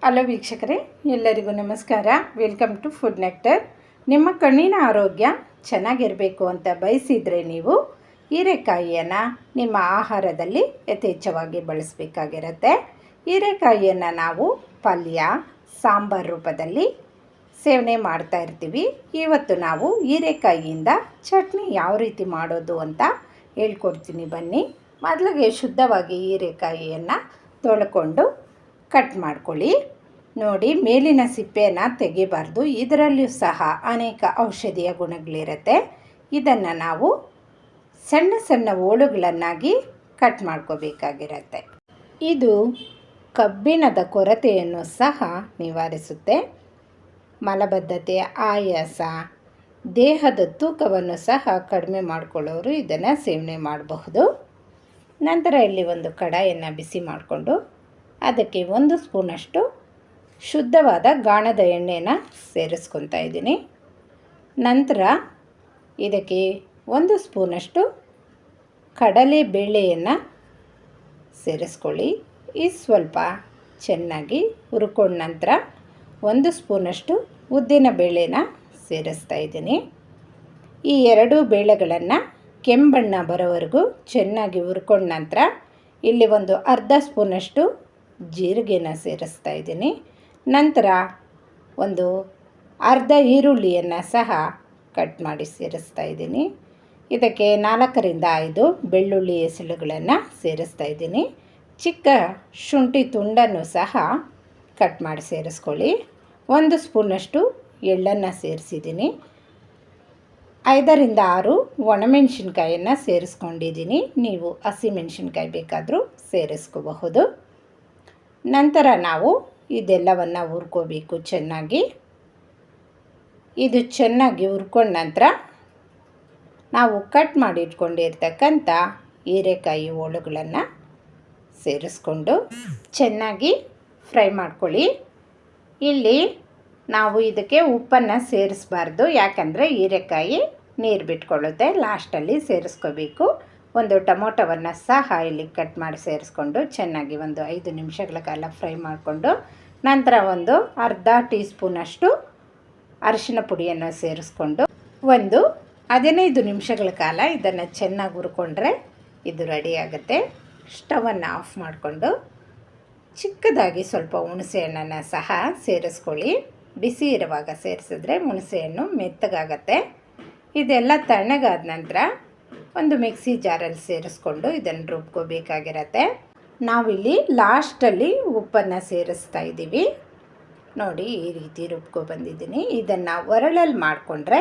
Hello ವೀಕ್ಷಕರೇ, ಎಲ್ಲರಿಗೂ ನಮಸ್ಕಾರ. Welcome to Food Nectar. ನಿಮ್ಮ ಕಣ್ಣಿನ ಆರೋಗ್ಯ ಚೆನ್ನಾಗಿರಬೇಕು ಅಂತ ಬಯಸಿದರೆ ನೀವು ಹೀರೆಕಾಯಿಯನ್ನು ನಿಮ್ಮ ಆಹಾರದಲ್ಲಿ ಯಥೇಚ್ಛವಾಗಿ ಬಳಸಬೇಕಾಗಿರುತ್ತೆ. ಹೀರೆಕಾಯಿಯನ್ನು ನಾವು ಪಲ್ಯ, ಸಾಂಬಾರು ರೂಪದಲ್ಲಿ ಸೇವನೆ ಮಾಡ್ತಾ ಇರ್ತೀವಿ. ಇವತ್ತು ನಾವು ಹೀರೆಕಾಯಿಯಿಂದ ಚಟ್ನಿ ಯಾವ ರೀತಿ ಮಾಡೋದು ಅಂತ ಹೇಳ್ಕೊಡ್ತೀನಿ ಬನ್ನಿ. ಮೊದಲಿಗೆ ಶುದ್ಧವಾಗಿ ಹೀರೆಕಾಯಿಯನ್ನು ತೊಳ್ಕೊಂಡು ಕಟ್ ಮಾಡ್ಕೊಳ್ಳಿ. ನೋಡಿ, ಮೇಲಿನ ಸಿಪ್ಪೆಯನ್ನು ತೆಗಿಬಾರ್ದು. ಇದರಲ್ಲಿಯೂ ಸಹ ಅನೇಕ ಔಷಧೀಯ ಗುಣಗಳಿರುತ್ತೆ. ಇದನ್ನು ನಾವು ಸಣ್ಣ ಸಣ್ಣ ಹೋಳುಗಳನ್ನಾಗಿ ಕಟ್ ಮಾಡ್ಕೋಬೇಕಾಗಿರುತ್ತೆ. ಇದು ಕಬ್ಬಿಣದ ಕೊರತೆಯನ್ನು ಸಹ ನಿವಾರಿಸುತ್ತೆ. ಮಲಬದ್ಧತೆ, ಆಯಾಸ, ದೇಹದ ತೂಕವನ್ನು ಸಹ ಕಡಿಮೆ ಮಾಡಿಕೊಳ್ಳೋರು ಇದನ್ನು ಸೇವನೆ ಮಾಡಬಹುದು. ನಂತರ ಇಲ್ಲಿ ಒಂದು ಕಡಾಯಿಯನ್ನು ಬಿಸಿ ಮಾಡಿಕೊಂಡು ಅದಕ್ಕೆ 1 ಸ್ಪೂನಷ್ಟು ಶುದ್ಧವಾದ ಗಾಣದ ಎಣ್ಣೆನ ಸೇರಿಸ್ಕೊತಾ ಇದ್ದೀನಿ. ನಂತರ ಇದಕ್ಕೆ 1 ಸ್ಪೂನಷ್ಟು ಕಡಲೆ ಬೇಳೆಯನ್ನು ಸೇರಿಸ್ಕೊಳ್ಳಿ. ಸ್ವಲ್ಪ ಚೆನ್ನಾಗಿ ಹುರ್ಕೊಂಡ ನಂತರ 1 ಸ್ಪೂನಷ್ಟು ಉದ್ದಿನ ಬೇಳೆನ ಸೇರಿಸ್ತಾ ಇದ್ದೀನಿ. ಈ 2 ಬೇಳೆಗಳನ್ನು ಕೆಂಬಣ್ಣ ಬರೋವರೆಗೂ ಚೆನ್ನಾಗಿ ಹುರ್ಕೊಂಡ ನಂತರ ಇಲ್ಲಿ ಒಂದು ಅರ್ಧ ಸ್ಪೂನಷ್ಟು ಜೀರಿಗೆನ ಸೇರಿಸ್ತಾ ಇದ್ದೀನಿ. ನಂತರ ಒಂದು ಅರ್ಧ ಈರುಳ್ಳಿಯನ್ನು ಸಹ ಕಟ್ ಮಾಡಿ ಸೇರಿಸ್ತಾ ಇದ್ದೀನಿ. ಇದಕ್ಕೆ 4 ರಿಂದ 5 ಬೆಳ್ಳುಳ್ಳಿ ಎಸಳುಗಳನ್ನು ಸೇರಿಸ್ತಾ ಇದ್ದೀನಿ. ಚಿಕ್ಕ ಶುಂಠಿ ತುಂಡನ್ನು ಸಹ ಕಟ್ ಮಾಡಿ ಸೇರಿಸ್ಕೊಳ್ಳಿ. 1 ಸ್ಪೂನಷ್ಟು ಎಳ್ಳನ್ನು ಸೇರಿಸಿದ್ದೀನಿ. 5 ರಿಂದ 6 ಒಣಮೆಣಸಿನ್ಕಾಯನ್ನು ಸೇರಿಸ್ಕೊಂಡಿದ್ದೀನಿ. ನೀವು ಹಸಿಮೆಣಸಿನ್ಕಾಯಿ ಬೇಕಾದರೂ ಸೇರಿಸ್ಕೋಬಹುದು. ನಂತರ ನಾವು ಇದೆಲ್ಲವನ್ನು ಹುರ್ಕೋಬೇಕು ಚೆನ್ನಾಗಿ. ಇದು ಚೆನ್ನಾಗಿ ಹುರ್ಕೊಂಡ ನಂತರ ನಾವು ಕಟ್ ಮಾಡಿ ಇಟ್ಕೊಂಡಿರ್ತಕ್ಕಂಥ ಹೀರೆಕಾಯಿ ಹೋಳುಗಳನ್ನು ಸೇರಿಸ್ಕೊಂಡು ಚೆನ್ನಾಗಿ ಫ್ರೈ ಮಾಡ್ಕೊಳ್ಳಿ. ಇಲ್ಲಿ ನಾವು ಇದಕ್ಕೆ ಉಪ್ಪನ್ನು ಸೇರಿಸಬಾರ್ದು, ಯಾಕಂದರೆ ಹೀರೆಕಾಯಿ ನೀರು ಬಿಟ್ಕೊಳ್ಳುತ್ತೆ. ಲಾಸ್ಟಲ್ಲಿ ಸೇರಿಸ್ಕೋಬೇಕು. ಒಂದು ಟೊಮೊಟೊವನ್ನು ಸಹ ಇಲ್ಲಿ ಕಟ್ ಮಾಡಿ ಸೇರಿಸ್ಕೊಂಡು ಚೆನ್ನಾಗಿ ಒಂದು 5 ನಿಮಿಷಗಳ ಕಾಲ ಫ್ರೈ ಮಾಡಿಕೊಂಡು ನಂತರ ಒಂದು ಅರ್ಧ ಟೀ ಸ್ಪೂನಷ್ಟು ಅರಿಶಿನ ಪುಡಿಯನ್ನು ಸೇರಿಸ್ಕೊಂಡು ಒಂದು 15 ನಿಮಿಷಗಳ ಕಾಲ ಇದನ್ನು ಚೆನ್ನಾಗಿ ಹುರ್ಕೊಂಡ್ರೆ ಇದು ರೆಡಿ ಆಗುತ್ತೆ. ಸ್ಟವನ್ನು ಆಫ್ ಮಾಡಿಕೊಂಡು ಚಿಕ್ಕದಾಗಿ ಸ್ವಲ್ಪ ಹುಣಸೆಹಣ್ಣನ್ನು ಸಹ ಸೇರಿಸ್ಕೊಳ್ಳಿ. ಬಿಸಿ ಇರುವಾಗ ಸೇರಿಸಿದ್ರೆ ಹುಣಸೆಹಣ್ಣು ಮೆತ್ತಗಾಗತ್ತೆ. ಇದೆಲ್ಲ ತಣ್ಣಗಾದ ನಂತರ ಒಂದು ಮಿಕ್ಸಿ ಜಾರಲ್ಲಿ ಸೇರಿಸ್ಕೊಂಡು ಇದನ್ನು ರುಬ್ಕೋಬೇಕಾಗಿರತ್ತೆ. ನಾವಿಲ್ಲಿ ಲಾಸ್ಟಲ್ಲಿ ಉಪ್ಪನ್ನು ಸೇರಿಸ್ತಾ ಇದ್ದೀವಿ. ನೋಡಿ, ಈ ರೀತಿ ಬಂದಿದ್ದೀನಿ. ಇದನ್ನು ಒರಳಲ್ಲಿ ಮಾಡಿಕೊಂಡ್ರೆ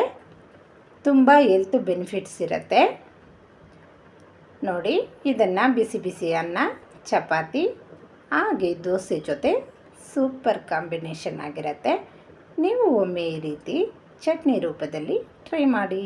ತುಂಬ ಹೆಲ್ತ್ ಬೆನಿಫಿಟ್ಸ್ ಇರುತ್ತೆ. ನೋಡಿ, ಇದನ್ನು ಬಿಸಿ ಬಿಸಿ ಅನ್ನ, ಚಪಾತಿ ಹಾಗೆ ದೋಸೆ ಜೊತೆ ಸೂಪರ್ ಕಾಂಬಿನೇಷನ್ ಆಗಿರುತ್ತೆ. ನೀವು ಒಮ್ಮೆ ಈ ರೀತಿ ಚಟ್ನಿ ರೂಪದಲ್ಲಿ ಟ್ರೈ ಮಾಡಿ.